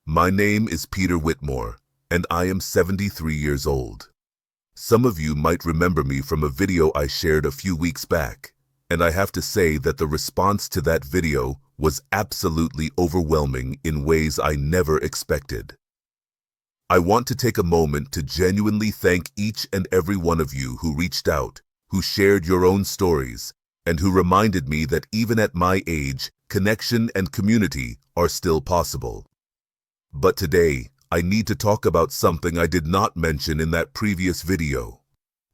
My name is Peter Whitmore, and I am 73 years old. Some of you might remember me from a video I shared a few weeks back, and I have to say that the response to that video was absolutely overwhelming in ways I never expected. I want to take a moment to genuinely thank each and every one of you who reached out, who shared your own stories, and who reminded me that even at my age, connection and community are still possible. But today, I need to talk about something I did not mention in that previous video.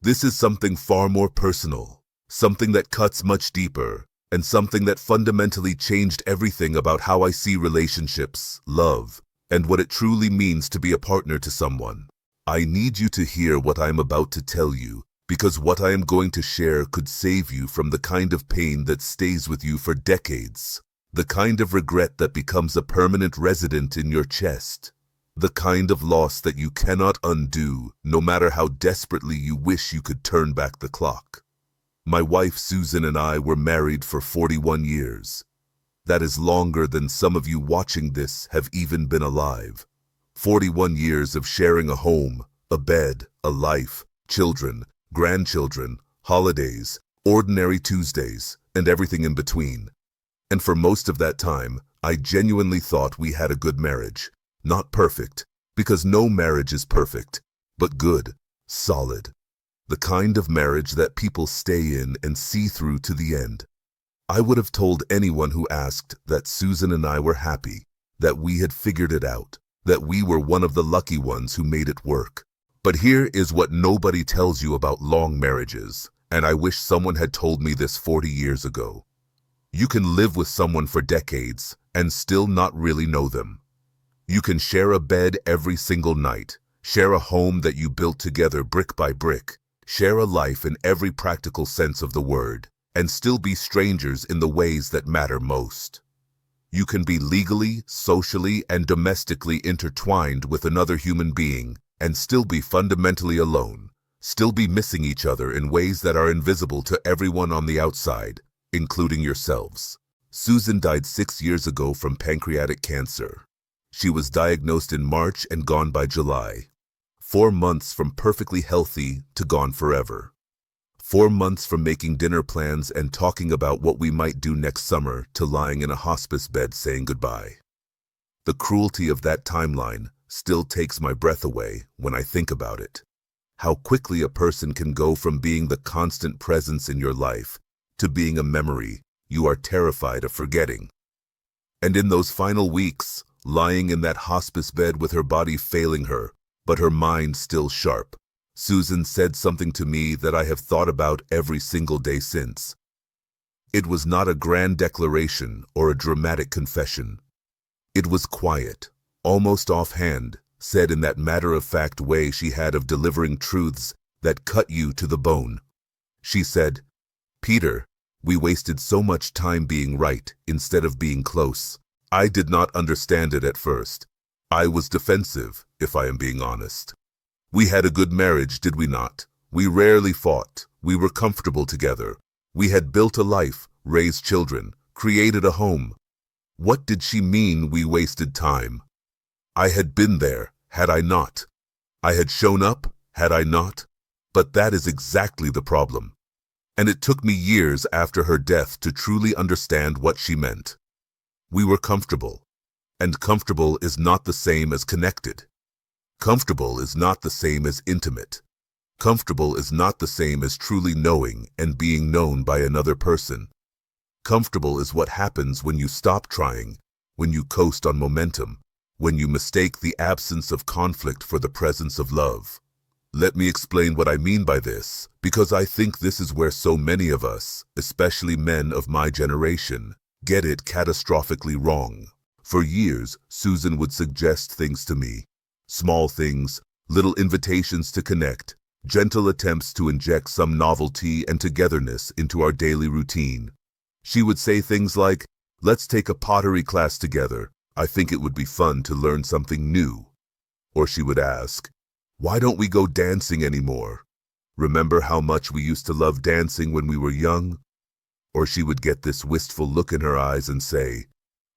This is something far more personal, something that cuts much deeper, and something that fundamentally changed everything about how I see relationships, love, and what it truly means to be a partner to someone. I need you to hear what I am about to tell you, because what I am going to share could save you from the kind of pain that stays with you for decades. The kind of regret that becomes a permanent resident in your chest. The kind of loss that you cannot undo, no matter how desperately you wish you could turn back the clock. My wife Susan and I were married for 41 years. That is longer than some of you watching this have even been alive. 41 years of sharing a home, a bed, a life, children, grandchildren, holidays, ordinary Tuesdays, and everything in between. And for most of that time, I genuinely thought we had a good marriage. Not perfect, because no marriage is perfect, but good, solid. The kind of marriage that people stay in and see through to the end. I would have told anyone who asked that Susan and I were happy, that we had figured it out, that we were one of the lucky ones who made it work. But here is what nobody tells you about long marriages, and I wish someone had told me this 40 years ago. You can live with someone for decades and still not really know them. You can share a bed every single night, share a home that you built together brick by brick, share a life in every practical sense of the word, and still be strangers in the ways that matter most. You can be legally, socially, and domestically intertwined with another human being and still be fundamentally alone, still be missing each other in ways that are invisible to everyone on the outside, including yourselves. Susan died 6 years ago from pancreatic cancer. She was diagnosed in March and gone by July. 4 months from perfectly healthy to gone forever. 4 months from making dinner plans and talking about what we might do next summer to lying in a hospice bed saying goodbye. The cruelty of that timeline still takes my breath away when I think about it. How quickly a person can go from being the constant presence in your life to being a memory you are terrified of forgetting. And in those final weeks, lying in that hospice bed with her body failing her, but her mind still sharp, Susan said something to me that I have thought about every single day since. It was not a grand declaration or a dramatic confession. It was quiet, almost offhand, said in that matter-of-fact way she had of delivering truths that cut you to the bone. She said, "Peter, we wasted so much time being right instead of being close. I did not understand it at first. I was defensive, if I am being honest. We had a good marriage, did we not? We rarely fought. We were comfortable together. We had built a life, raised children, created a home. What did she mean we wasted time? I had been there, had I not? I had shown up, had I not? But that is exactly the problem. And it took me years after her death to truly understand what she meant. We were comfortable, and comfortable is not the same as connected. Comfortable is not the same as intimate. Comfortable is not the same as truly knowing and being known by another person. Comfortable is what happens when you stop trying, when you coast on momentum, when you mistake the absence of conflict for the presence of love. Let me explain what I mean by this, because I think this is where so many of us, especially men of my generation, get it catastrophically wrong. For years, Susan would suggest things to me. Small things, little invitations to connect, gentle attempts to inject some novelty and togetherness into our daily routine. She would say things like, "Let's take a pottery class together. I think it would be fun to learn something new." Or she would ask, "Why don't we go dancing anymore? Remember how much we used to love dancing when we were young?" Or she would get this wistful look in her eyes and say,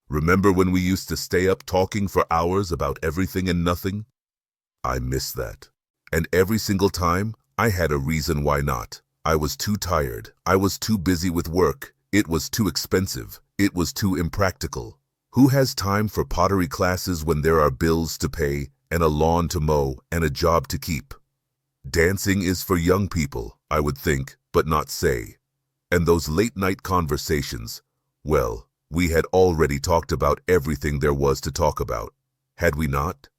Remember when we used to stay up talking for hours about everything and nothing? I miss that. And every single time, I had a reason why not. I was too tired. I was too busy with work. It was too expensive. It was too impractical. Who has time for pottery classes when there are bills to pay and a lawn to mow and a job to keep? Dancing is for young people, I would think, but not say. And those late-night conversations, well, we had already talked about everything there was to talk about, had we not?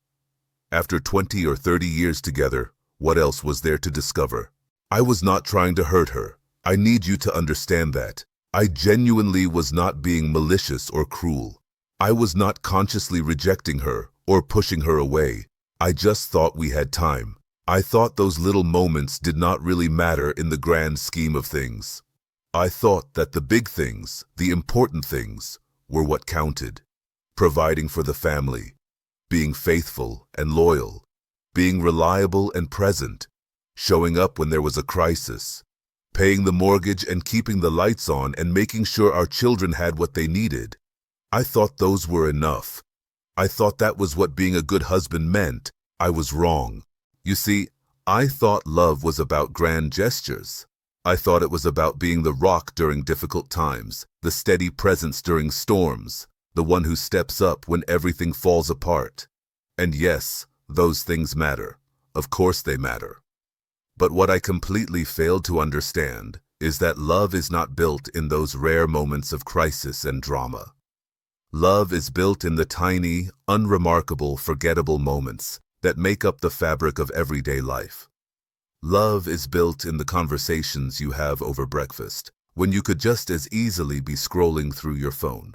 After 20 or 30 years together, what else was there to discover? I was not trying to hurt her. I need you to understand that. I genuinely was not being malicious or cruel. I was not consciously rejecting her or pushing her away. I just thought we had time. I thought those little moments did not really matter in the grand scheme of things. I thought that the big things, the important things, were what counted. Providing for the family, being faithful and loyal, being reliable and present, showing up when there was a crisis, paying the mortgage and keeping the lights on and making sure our children had what they needed. I thought those were enough. I thought that was what being a good husband meant. I was wrong. You see, I thought love was about grand gestures. I thought it was about being the rock during difficult times, the steady presence during storms, the one who steps up when everything falls apart. And yes, those things matter. Of course they matter. But what I completely failed to understand is that love is not built in those rare moments of crisis and drama. Love is built in the tiny, unremarkable, forgettable moments that make up the fabric of everyday life. Love is built in the conversations you have over breakfast, when you could just as easily be scrolling through your phone.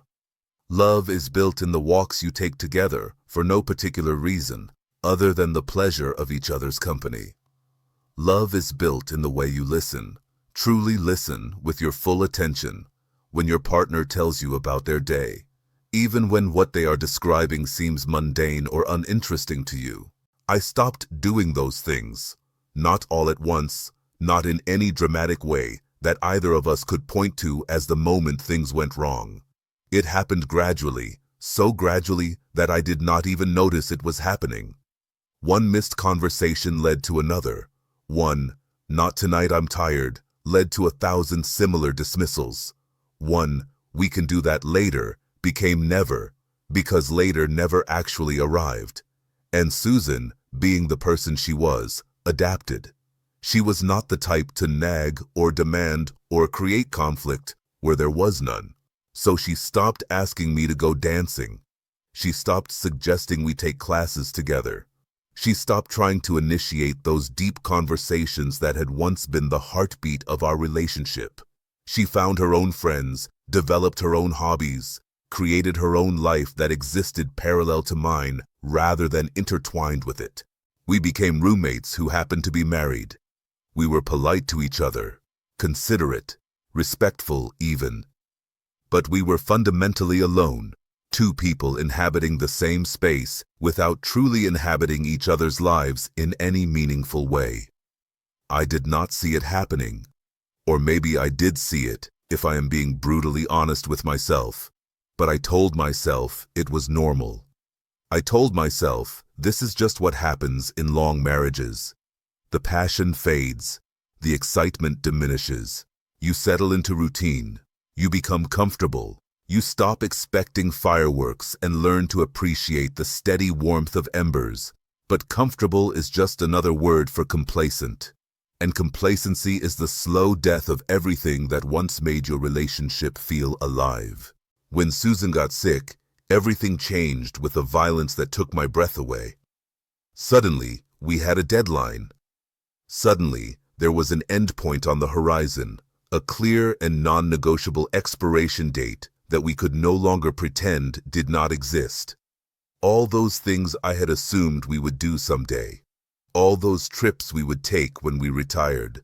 Love is built in the walks you take together for no particular reason other than the pleasure of each other's company. Love is built in the way you listen, truly listen with your full attention, when your partner tells you about their day, even when what they are describing seems mundane or uninteresting to you. I stopped doing those things, not all at once, not in any dramatic way that either of us could point to as the moment things went wrong. It happened gradually, so gradually that I did not even notice it was happening. One missed conversation led to another. One, "Not tonight, I'm tired," led to 1,000 similar dismissals. One, "We can do that later," became never, because later never actually arrived. And Susan, being the person she was, adapted. She was not the type to nag or demand or create conflict where there was none. So she stopped asking me to go dancing. She stopped suggesting we take classes together. She stopped trying to initiate those deep conversations that had once been the heartbeat of our relationship. She found her own friends, developed her own hobbies, created her own life that existed parallel to mine rather than intertwined with it. We became roommates who happened to be married. We were polite to each other, considerate, respectful even. But we were fundamentally alone, two people inhabiting the same space without truly inhabiting each other's lives in any meaningful way. I did not see it happening. Or maybe I did see it, if I am being brutally honest with myself. But I told myself it was normal. I told myself this is just what happens in long marriages. The passion fades. The excitement diminishes. You settle into routine. You become comfortable. You stop expecting fireworks and learn to appreciate the steady warmth of embers. But comfortable is just another word for complacent. And complacency is the slow death of everything that once made your relationship feel alive. When Susan got sick, everything changed with a violence that took my breath away. Suddenly, we had a deadline. Suddenly, there was an endpoint on the horizon, a clear and non-negotiable expiration date that we could no longer pretend did not exist. All those things I had assumed we would do someday. All those trips we would take when we retired.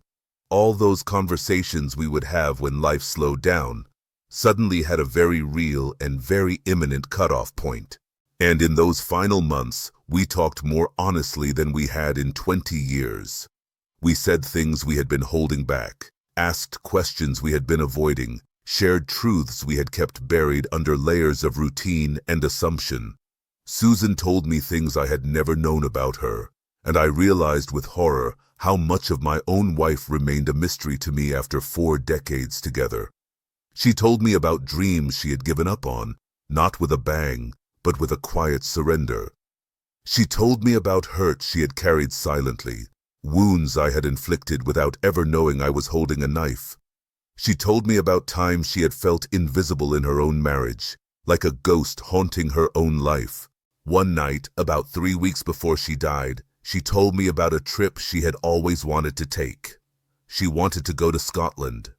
All those conversations we would have when life slowed down suddenly had a very real and very imminent cutoff point. And in those final months, we talked more honestly than we had in 20 years. We said things we had been holding back, asked questions we had been avoiding, shared truths we had kept buried under layers of routine and assumption. Susan told me things I had never known about her, and I realized with horror how much of my own wife remained a mystery to me after 4 decades together. She told me about dreams she had given up on, not with a bang, but with a quiet surrender. She told me about hurt she had carried silently, wounds I had inflicted without ever knowing I was holding a knife. She told me about times she had felt invisible in her own marriage, like a ghost haunting her own life. One night, about 3 weeks before she died, she told me about a trip she had always wanted to take. She wanted to go to Scotland.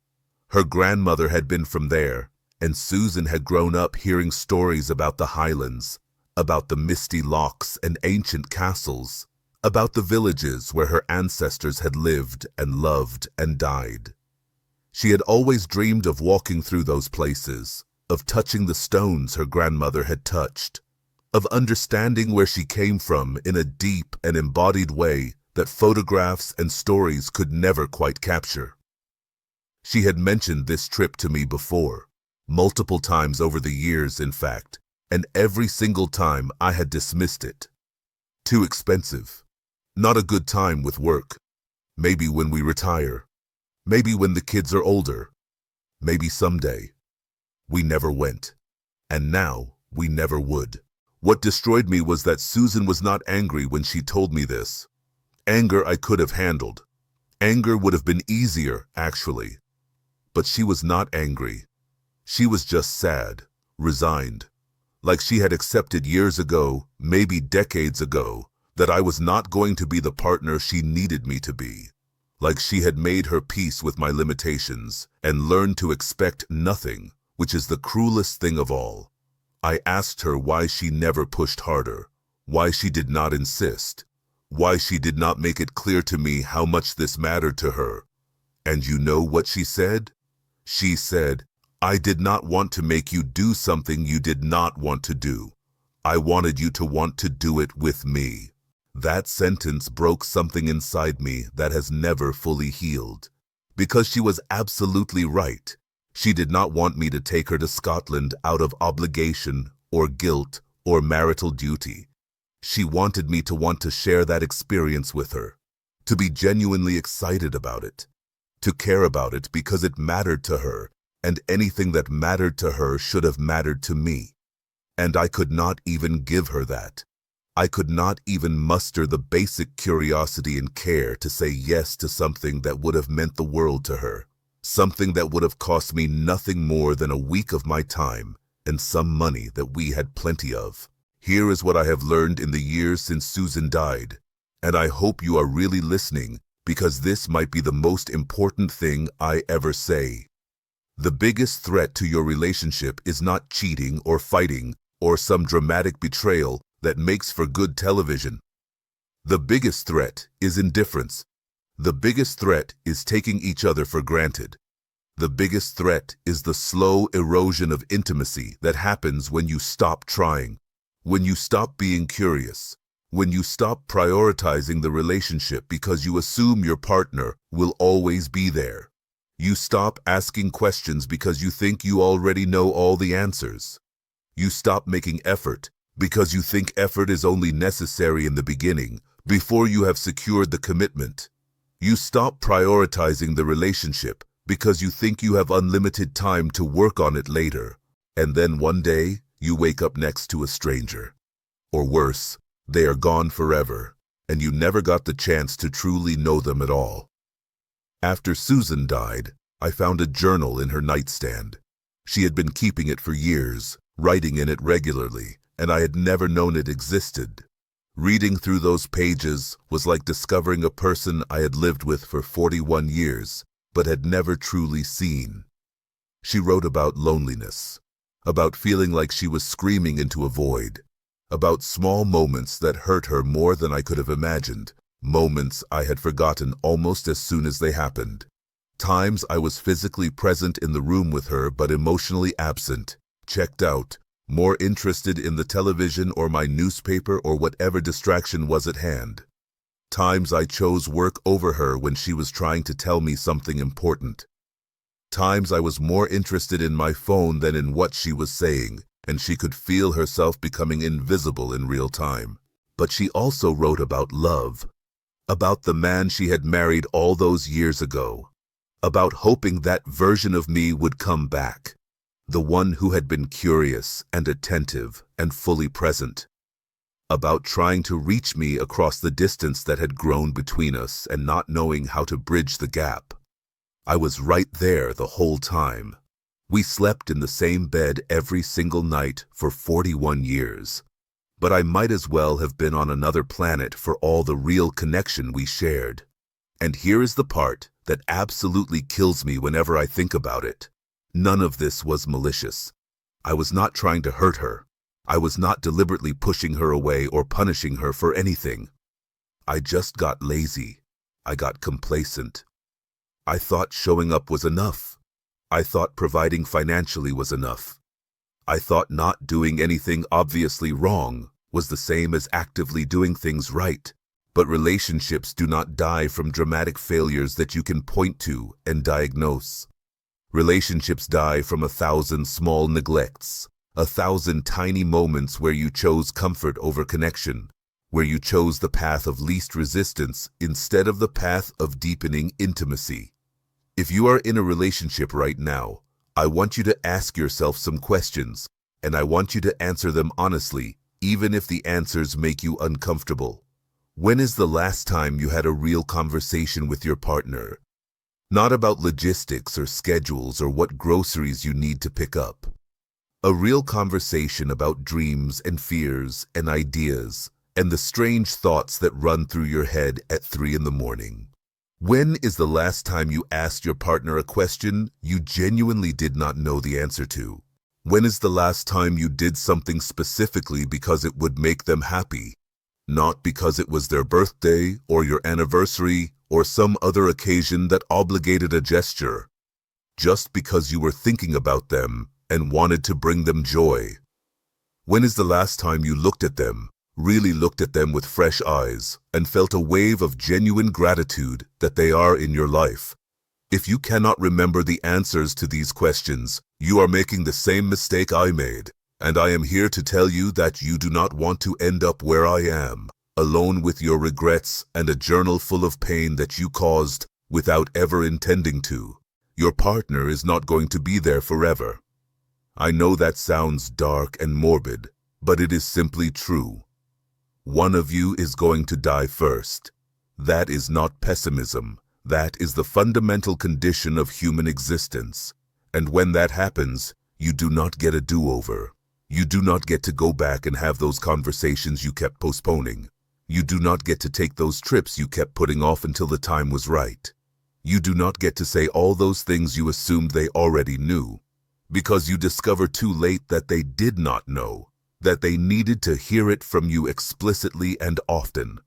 Her grandmother had been from there, and Susan had grown up hearing stories about the Highlands, about the misty lochs and ancient castles, about the villages where her ancestors had lived and loved and died. She had always dreamed of walking through those places, of touching the stones her grandmother had touched, of understanding where she came from in a deep and embodied way that photographs and stories could never quite capture. She had mentioned this trip to me before, multiple times over the years, in fact, and every single time I had dismissed it. Too expensive. Not a good time with work. Maybe when we retire. Maybe when the kids are older. Maybe someday. We never went. And now we never would. What destroyed me was that Susan was not angry when she told me this. Anger I could have handled. Anger would have been easier, actually. But she was not angry. She was just sad, resigned. Like she had accepted years ago, maybe decades ago, that I was not going to be the partner she needed me to be. Like she had made her peace with my limitations and learned to expect nothing, which is the cruelest thing of all. I asked her why she never pushed harder, why she did not insist, why she did not make it clear to me how much this mattered to her. And you know what she said? She said, "I did not want to make you do something you did not want to do. I wanted you to want to do it with me." That sentence broke something inside me that has never fully healed. Because she was absolutely right. She did not want me to take her to Scotland out of obligation or guilt or marital duty. She wanted me to want to share that experience with her, to be genuinely excited about it, to care about it because it mattered to her, and anything that mattered to her should have mattered to me. And I could not even give her that. I could not even muster the basic curiosity and care to say yes to something that would have meant the world to her. Something that would have cost me nothing more than a week of my time and some money that we had plenty of. Here is what I have learned in the years since Susan died, and I hope you are really listening because this might be the most important thing I ever say. The biggest threat to your relationship is not cheating or fighting or some dramatic betrayal that makes for good television. The biggest threat is indifference. The biggest threat is taking each other for granted. The biggest threat is the slow erosion of intimacy that happens when you stop trying, when you stop being curious, when you stop prioritizing the relationship because you assume your partner will always be there. You stop asking questions because you think you already know all the answers. You stop making effort because you think effort is only necessary in the beginning, before you have secured the commitment. You stop prioritizing the relationship because you think you have unlimited time to work on it later. And then one day, you wake up next to a stranger. Or worse, they are gone forever, and you never got the chance to truly know them at all. After Susan died, I found a journal in her nightstand. She had been keeping it for years, writing in it regularly, and I had never known it existed. Reading through those pages was like discovering a person I had lived with for 41 years, but had never truly seen. She wrote about loneliness, about feeling like she was screaming into a void, about small moments that hurt her more than I could have imagined, moments I had forgotten almost as soon as they happened. Times I was physically present in the room with her but emotionally absent, checked out, more interested in the television or my newspaper or whatever distraction was at hand. Times I chose work over her when she was trying to tell me something important. Times I was more interested in my phone than in what she was saying, and she could feel herself becoming invisible in real time. But she also wrote about love, about the man she had married all those years ago, about hoping that version of me would come back, the one who had been curious and attentive and fully present, about trying to reach me across the distance that had grown between us and not knowing how to bridge the gap. I was right there the whole time. We slept in the same bed every single night for 41 years. But I might as well have been on another planet for all the real connection we shared. And here is the part that absolutely kills me whenever I think about it. None of this was malicious. I was not trying to hurt her. I was not deliberately pushing her away or punishing her for anything. I just got lazy. I got complacent. I thought showing up was enough. I thought providing financially was enough. I thought not doing anything obviously wrong was the same as actively doing things right. But relationships do not die from dramatic failures that you can point to and diagnose. Relationships die from 1,000 small neglects, 1,000 tiny moments where you chose comfort over connection, where you chose the path of least resistance instead of the path of deepening intimacy. If you are in a relationship right now, I want you to ask yourself some questions, and I want you to answer them honestly, even if the answers make you uncomfortable. When is the last time you had a real conversation with your partner? Not about logistics or schedules or what groceries you need to pick up. A real conversation about dreams and fears and ideas and the strange thoughts that run through your head at 3 in the morning. When is the last time you asked your partner a question you genuinely did not know the answer to? When is the last time you did something specifically because it would make them happy, not because it was their birthday or your anniversary or some other occasion that obligated a gesture, just because you were thinking about them and wanted to bring them joy? When is the last time you looked at them, really looked at them with fresh eyes, and felt a wave of genuine gratitude that they are in your life? If you cannot remember the answers to these questions, you are making the same mistake I made, and I am here to tell you that you do not want to end up where I am, alone with your regrets and a journal full of pain that you caused without ever intending to. Your partner is not going to be there forever. I know that sounds dark and morbid, but it is simply true. One of you is going to die first. That is not pessimism. That is the fundamental condition of human existence. And when that happens, you do not get a do-over. You do not get to go back and have those conversations you kept postponing. You do not get to take those trips you kept putting off until the time was right. You do not get to say all those things you assumed they already knew, because you discover too late that they did not know, that they needed to hear it from you explicitly and often.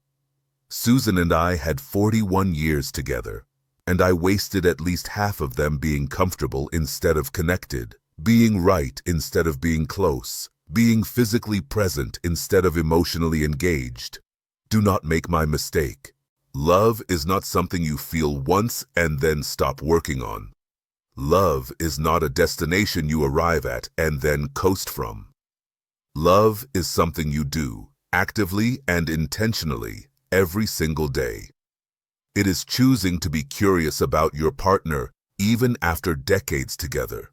Susan and I had 41 years together, and I wasted at least half of them being comfortable instead of connected, being right instead of being close, being physically present instead of emotionally engaged. Do not make my mistake. Love is not something you feel once and then stop working on. Love is not a destination you arrive at and then coast from. Love is something you do, actively and intentionally, every single day. It is choosing to be curious about your partner even after decades together.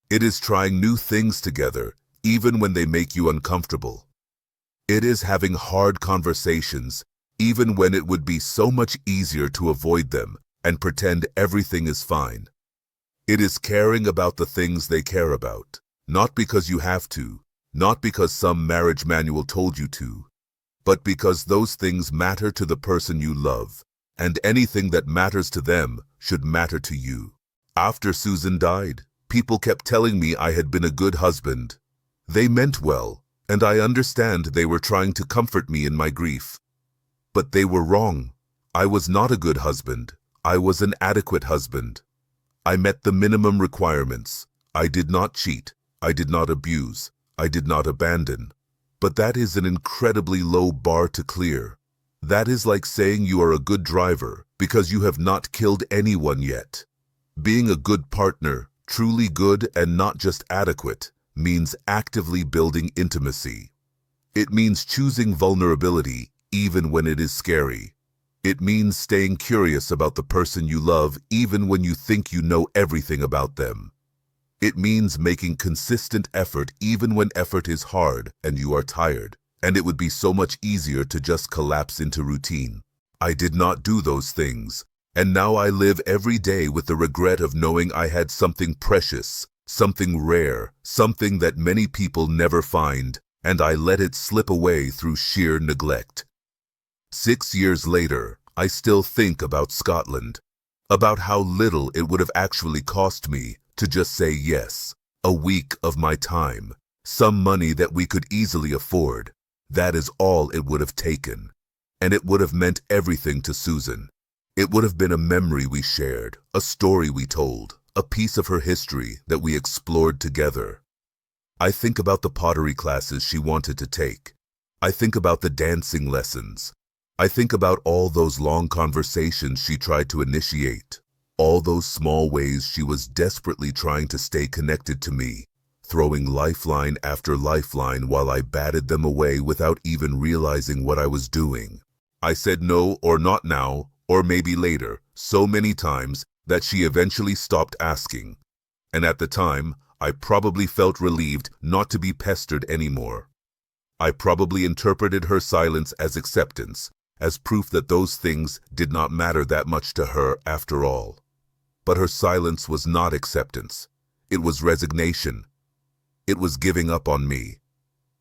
It is trying new things together even when they make you uncomfortable. It is having hard conversations even when it would be so much easier to avoid them and pretend everything is fine. It is caring about the things they care about, not because you have to, not because some marriage manual told you to, but because those things matter to the person you love, and anything that matters to them should matter to you. After Susan died, people kept telling me I had been a good husband. They meant well, and I understand they were trying to comfort me in my grief. But they were wrong. I was not a good husband. I was an adequate husband. I met the minimum requirements. I did not cheat. I did not abuse. I did not abandon. But that is an incredibly low bar to clear. That is like saying you are a good driver because you have not killed anyone yet. Being a good partner, truly good and not just adequate, means actively building intimacy. It means choosing vulnerability even when it is scary. It means staying curious about the person you love even when you think you know everything about them. It means making consistent effort even when effort is hard and you are tired, and it would be so much easier to just collapse into routine. I did not do those things, and now I live every day with the regret of knowing I had something precious, something rare, something that many people never find, and I let it slip away through sheer neglect. 6 years later, I still think about Scotland, about how little it would have actually cost me to just say yes. A week of my time, some money that we could easily afford. That is all it would have taken. And it would have meant everything to Susan. It would have been a memory we shared, a story we told, a piece of her history that we explored together. I think about the pottery classes she wanted to take. I think about the dancing lessons. I think about all those long conversations she tried to initiate, all those small ways she was desperately trying to stay connected to me, throwing lifeline after lifeline while I batted them away without even realizing what I was doing. I said no or not now or maybe later so many times that she eventually stopped asking. And at the time, I probably felt relieved not to be pestered anymore. I probably interpreted her silence as acceptance, as proof that those things did not matter that much to her after all. But her silence was not acceptance. It was resignation. It was giving up on me.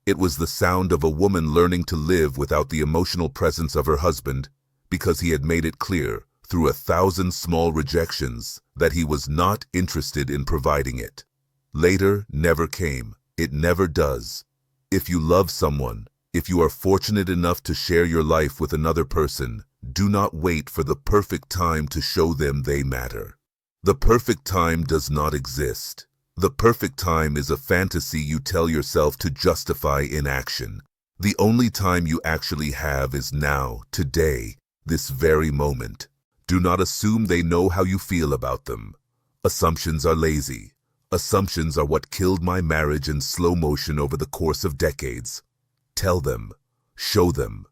It was the sound of a woman learning to live without the emotional presence of her husband because he had made it clear, through 1,000 small rejections, that he was not interested in providing it. Later never came. It never does. If you love someone, if you are fortunate enough to share your life with another person, do not wait for the perfect time to show them they matter. The perfect time does not exist. The perfect time is a fantasy you tell yourself to justify inaction. The only time you actually have is now, today, this very moment. Do not assume they know how you feel about them. Assumptions are lazy. Assumptions are what killed my marriage in slow motion over the course of decades. Tell them, show them,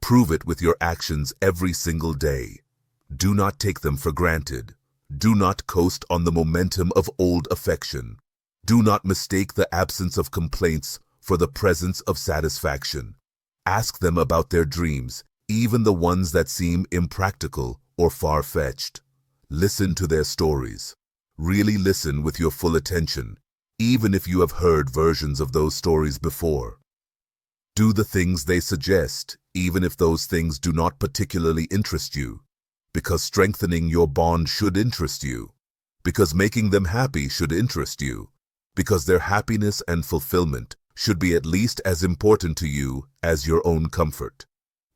prove it with your actions every single day. Do not take them for granted. Do not coast on the momentum of old affection. Do not mistake the absence of complaints for the presence of satisfaction. Ask them about their dreams, even the ones that seem impractical or far-fetched. Listen to their stories. Really listen with your full attention, even if you have heard versions of those stories before. Do the things they suggest, even if those things do not particularly interest you, because strengthening your bond should interest you, because making them happy should interest you, because their happiness and fulfillment should be at least as important to you as your own comfort.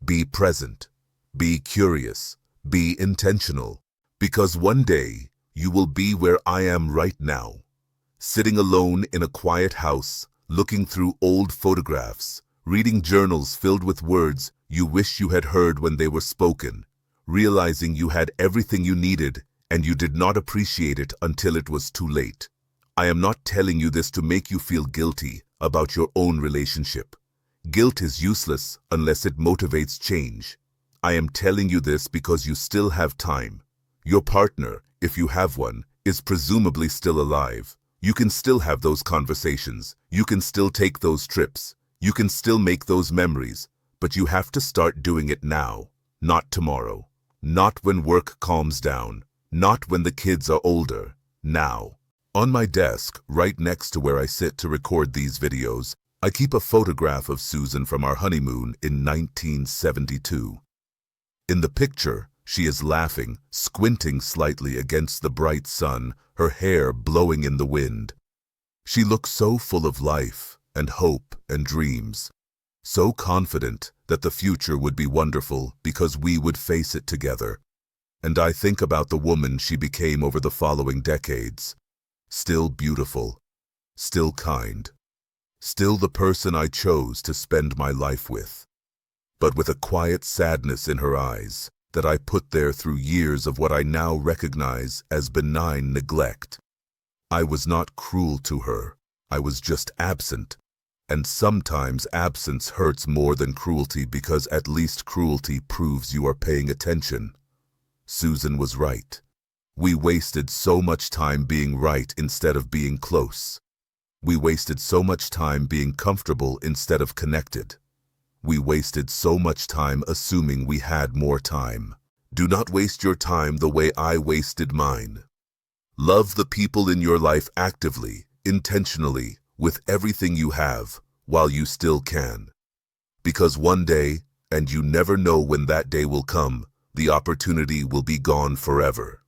Be present, be curious, be intentional, because one day you will be where I am right now, sitting alone in a quiet house, looking through old photographs, reading journals filled with words you wish you had heard when they were spoken, realizing you had everything you needed and you did not appreciate it until it was too late. I am not telling you this to make you feel guilty about your own relationship. Guilt is useless unless it motivates change. I am telling you this because you still have time. Your partner, if you have one, is presumably still alive. You can still have those conversations. You can still take those trips. You can still make those memories, but you have to start doing it now, not tomorrow, not when work calms down, not when the kids are older, now. On my desk, right next to where I sit to record these videos, I keep a photograph of Susan from our honeymoon in 1972. In the picture, she is laughing, squinting slightly against the bright sun, her hair blowing in the wind. She looks so full of life and hope and dreams, so confident that the future would be wonderful because we would face it together. And I think about the woman she became over the following decades. Still beautiful, still kind, still the person I chose to spend my life with, but with a quiet sadness in her eyes, that I put there through years of what I now recognize as benign neglect. I was not cruel to her. I was just absent. And sometimes absence hurts more than cruelty because at least cruelty proves you are paying attention. Susan was right. We wasted so much time being right instead of being close. We wasted so much time being comfortable instead of connected. We wasted so much time assuming we had more time. Do not waste your time the way I wasted mine. Love the people in your life actively, intentionally, with everything you have, while you still can. Because one day, and you never know when that day will come, the opportunity will be gone forever.